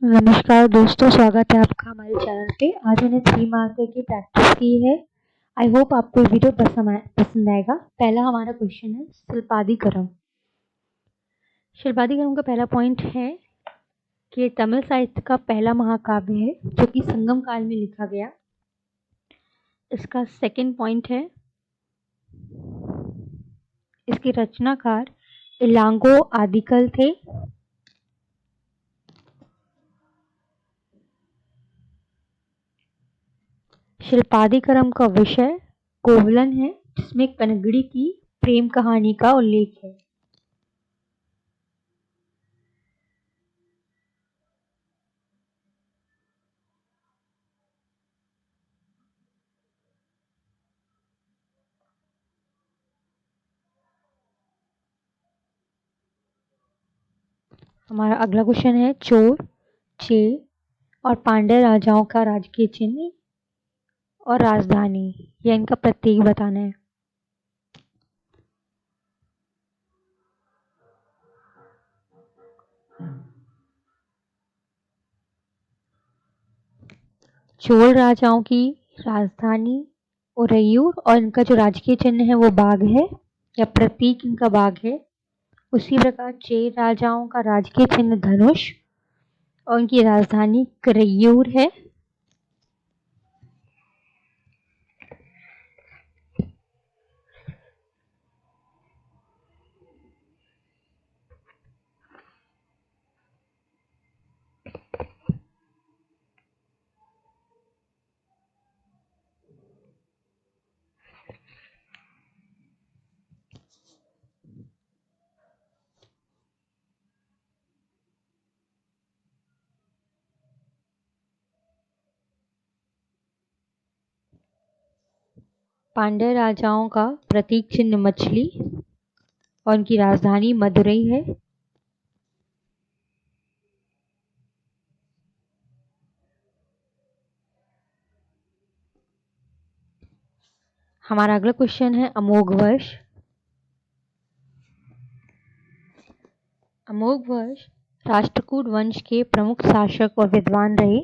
नमस्कार दोस्तों, स्वागत है आपका हमारे चैनल पे। आज मैंने 3 मार्कर की प्रैक्टिस की है। आई होप आपको ये वीडियो पसंद आएगा। पहला हमारा क्वेश्चन है शिल्पादिकरम। शिल्पादिकरम का पहला पॉइंट है कि तमिल साहित्य का पहला महाकाव्य है जो कि संगम काल में लिखा गया। इसका सेकंड पॉइंट है इसके रचनाकार इलांगो आदिकल थे। शिल्पादिकरम का विषय कोवलन है जिसमें कनगड़ी की प्रेम कहानी का उल्लेख है। हमारा अगला क्वेश्चन है चोर, चेर और पांड्य राजाओं का राजकीय चिन्ह और राजधानी या इनका प्रतीक बताना है। चोल राजाओं की राजधानी उरैयूर और इनका जो राजकीय चिन्ह है वो बाघ है या प्रतीक इनका बाघ है। उसी प्रकार चेर राजाओं का राजकीय चिन्ह धनुष और उनकी राजधानी करैयूर है। पांड्य राजाओं का प्रतीक चिन्ह मछली और उनकी राजधानी मदुरई है। हमारा अगला क्वेश्चन है अमोघ वर्ष। अमोघ वर्ष राष्ट्रकूट वंश के प्रमुख शासक और विद्वान रहे।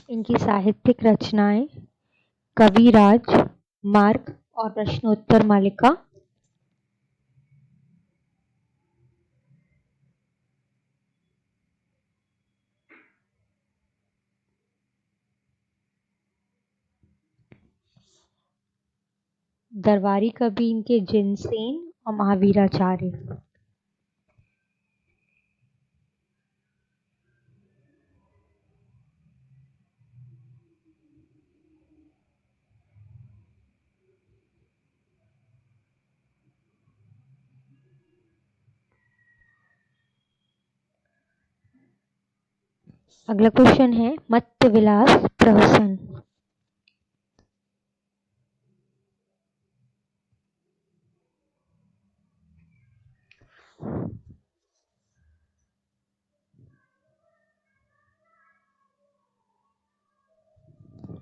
इनकी साहित्यिक रचनाएं कविराज, मार्ग और प्रश्नोत्तर मालिका। दरबारी कवि इनके जिनसेन और महावीराचार्य। अगला क्वेश्चन है मत्स्य विलास प्रहसन।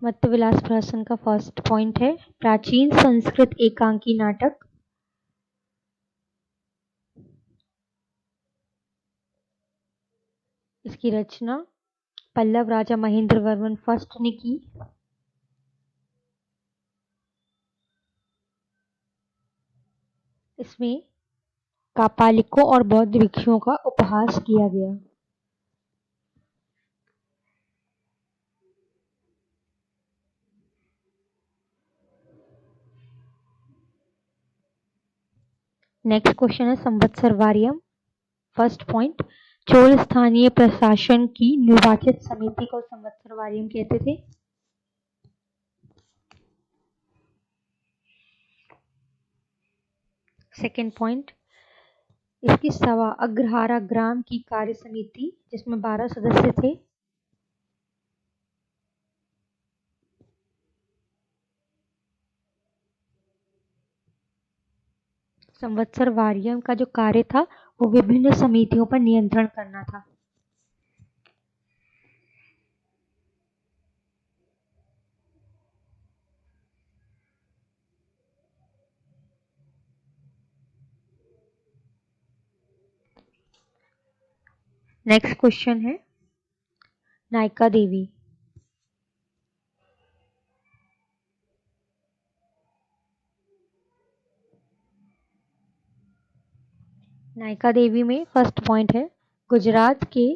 मत्स्य विलास प्रहसन का फर्स्ट पॉइंट है प्राचीन संस्कृत एकांकी नाटक। इसकी रचना पल्लव राजा महेंद्र वर्मन फर्स्ट ने की। इसमें कापालिकों और बौद्ध भिक्षुओं का उपहास किया गया। नेक्स्ट क्वेश्चन है संवत्सर वार्यम। फर्स्ट पॉइंट चोल स्थानीय प्रशासन की निर्वाचित समिति को संवत्सर वार्यम कहते थे। सेकेंड पॉइंट इसकी सभा अग्रहारा ग्राम की कार्य समिति जिसमें 12 सदस्य थे। संवत्सर वार्यम का जो कार्य था वो विभिन्न समितियों पर नियंत्रण करना था। नेक्स्ट क्वेश्चन है नायका देवी। नायका देवी में फर्स्ट पॉइंट है गुजरात के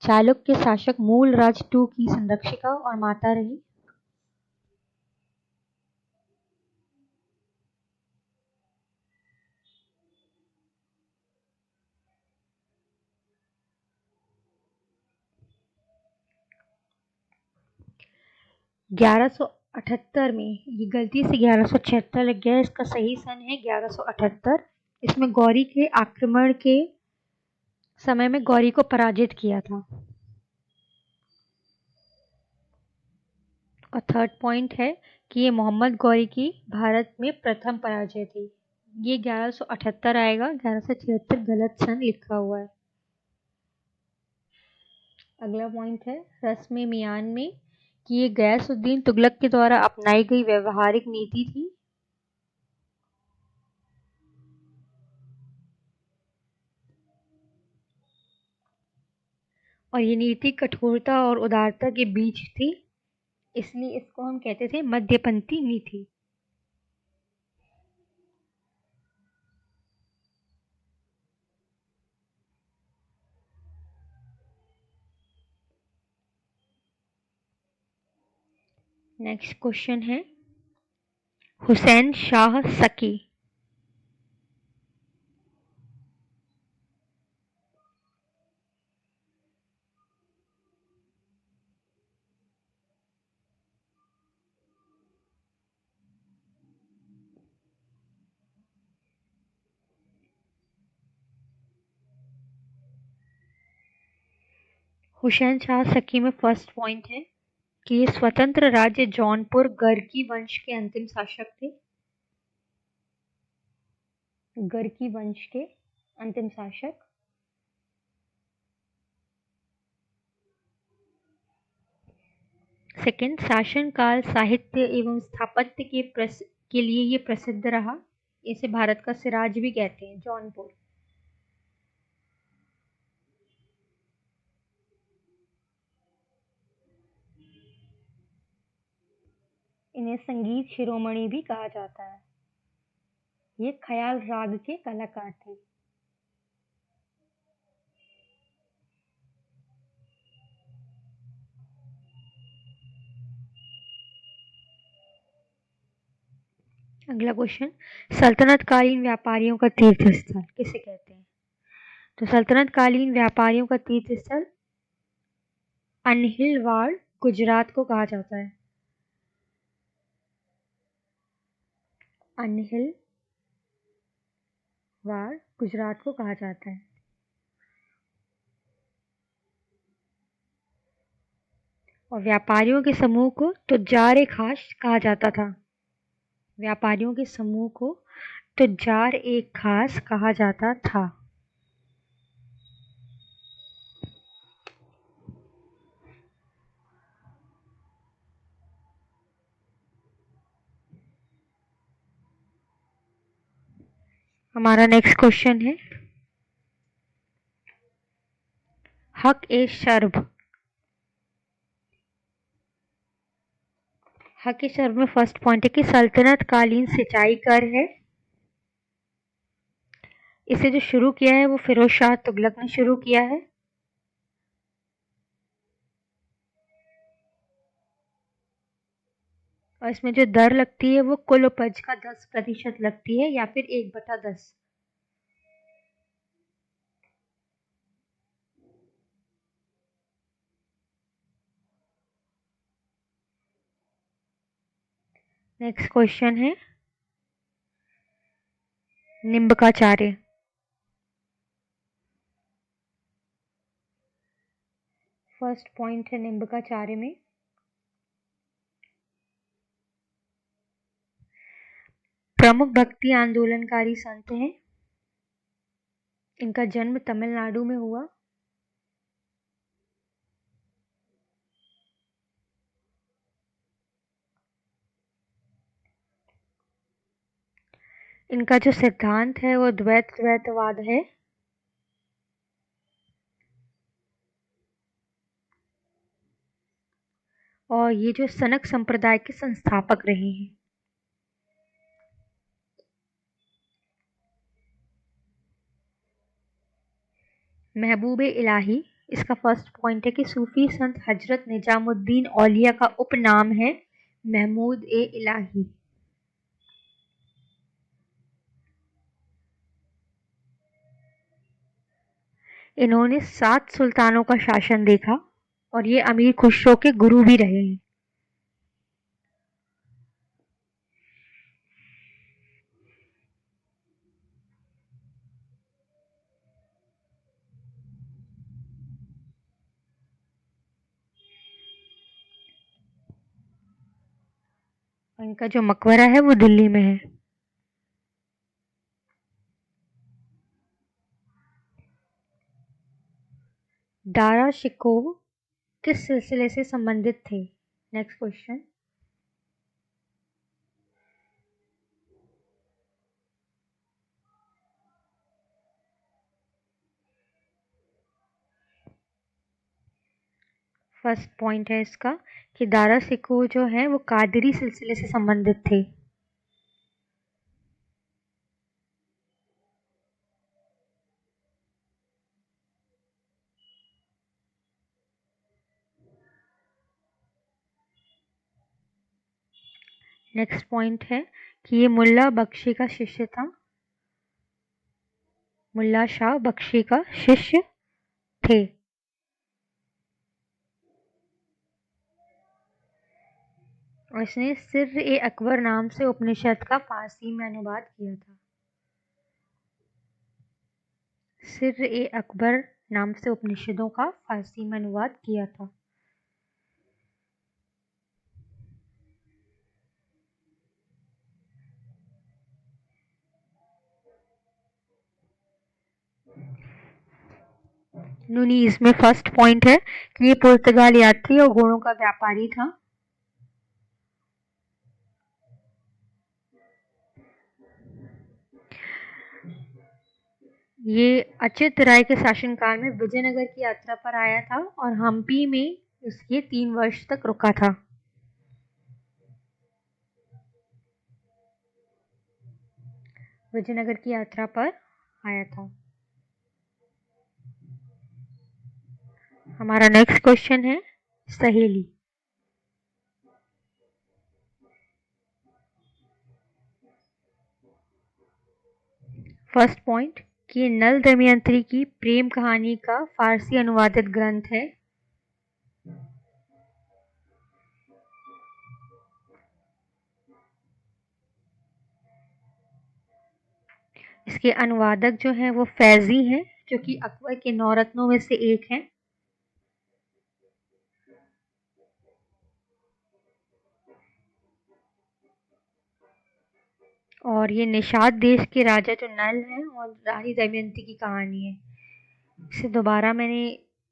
चालुक्य शासक मूलराज टू की संरक्षिका और माता रही। ग्यारह सौ 78 में, ये गलती से 1176 लग गया, इसका सही सन है 1178। इसमें गौरी के आक्रमण के समय में गौरी को पराजित किया था। और थर्ड पॉइंट है कि ये मोहम्मद गौरी की भारत में प्रथम पराजय थी। ये 1178 आएगा, 1176 गलत सन लिखा हुआ है। अगला पॉइंट है रस्म मियान में कि ये गयासुद्दीन तुगलक के द्वारा अपनाई गई व्यवहारिक नीति थी। और ये नीति कठोरता और उदारता के बीच थी, इसलिए इसको हम कहते थे मध्यपंथी नीति। नेक्स्ट क्वेश्चन है हुसैन शाह सकी। हुसैन शाह सकी में फर्स्ट पॉइंट है कि ये स्वतंत्र राज्य जौनपुर गर्की वंश के अंतिम शासक थे। गर्की वंश के अंतिम शासक। सेकंड, शासन काल साहित्य एवं स्थापत्य के लिए ये प्रसिद्ध रहा। इसे भारत का सिराज भी कहते हैं, जौनपुर। इन्हें संगीत शिरोमणि भी कहा जाता है। ये ख्याल राग के कलाकार थे। अगला क्वेश्चन, सल्तनत कालीन व्यापारियों का तीर्थ स्थल किसे कहते हैं? तो सल्तनत कालीन व्यापारियों का तीर्थ स्थल अनहिलवाड़ गुजरात को कहा जाता है। अनहिलवाड़ गुजरात को कहा जाता है। और व्यापारियों के समूह को तुज्जार खास कहा जाता था। व्यापारियों के समूह को तुज्जार एक खास कहा जाता था। हमारा नेक्स्ट क्वेश्चन है हक ए शर्ब। हक ए शर्ब में फर्स्ट पॉइंट है कि सल्तनत कालीन सिंचाई कर है। इसे जो शुरू किया है वो फिरोज शाह तुगलक ने शुरू किया है। और इसमें जो दर लगती है वो कुल उपज का 10% लगती है, या फिर 1/10। नेक्स्ट क्वेश्चन है निम्बकाचार्य। फर्स्ट पॉइंट है निम्बकाचार्य में प्रमुख भक्ति आंदोलनकारी संत हैं। इनका जन्म तमिलनाडु में हुआ। इनका जो सिद्धांत है वो द्वैतवाद है। और ये जो सनक संप्रदाय के संस्थापक रहे हैं। महबूब इलाही, इसका फर्स्ट पॉइंट है कि सूफी संत हजरत निजामुद्दीन औलिया का उपनाम है महमूद ए इलाही। इन्होंने 7 सुल्तानों का शासन देखा और ये अमीर खुसरो के गुरु भी रहे हैं। इनका जो मकबरा है वो दिल्ली में है। दारा शिकोह किस सिलसिले से संबंधित थे? Next question. फर्स्ट पॉइंट है इसका कि दारा शिकोह जो है वो कादरी सिलसिले से संबंधित थे। नेक्स्ट पॉइंट है कि ये मुल्ला बख्शी का शिष्य था। मुल्ला शाह बख्शी का शिष्य थे। और इसने सिर्र ए अकबर नाम से उपनिषद का फारसी में अनुवाद किया था। सिर्र ए अकबर नाम से उपनिषदों का फारसी में अनुवाद किया था। नूनी, इसमें फर्स्ट पॉइंट है कि ये पुर्तगाल यात्री और घोड़ों का व्यापारी था। ये अच्युत राय के शासनकाल में विजयनगर की यात्रा पर आया था और हम्पी में इसके 3 वर्ष तक रुका था। विजयनगर की यात्रा पर आया था। हमारा नेक्स्ट क्वेश्चन है सहेली। फर्स्ट पॉइंट कि नल दमयंती की प्रेम कहानी का फारसी अनुवादित ग्रंथ है। इसके अनुवादक जो हैं वो फैजी हैं, जो कि अकबर के 9 रत्नों में से एक हैं। और ये निषाद देश के राजा जो नल हैं और रानी दमयंती की कहानी है। इसे दोबारा मैंने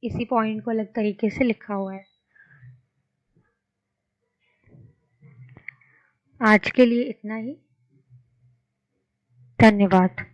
इसी पॉइंट को अलग तरीके से लिखा हुआ है। आज के लिए इतना ही। धन्यवाद।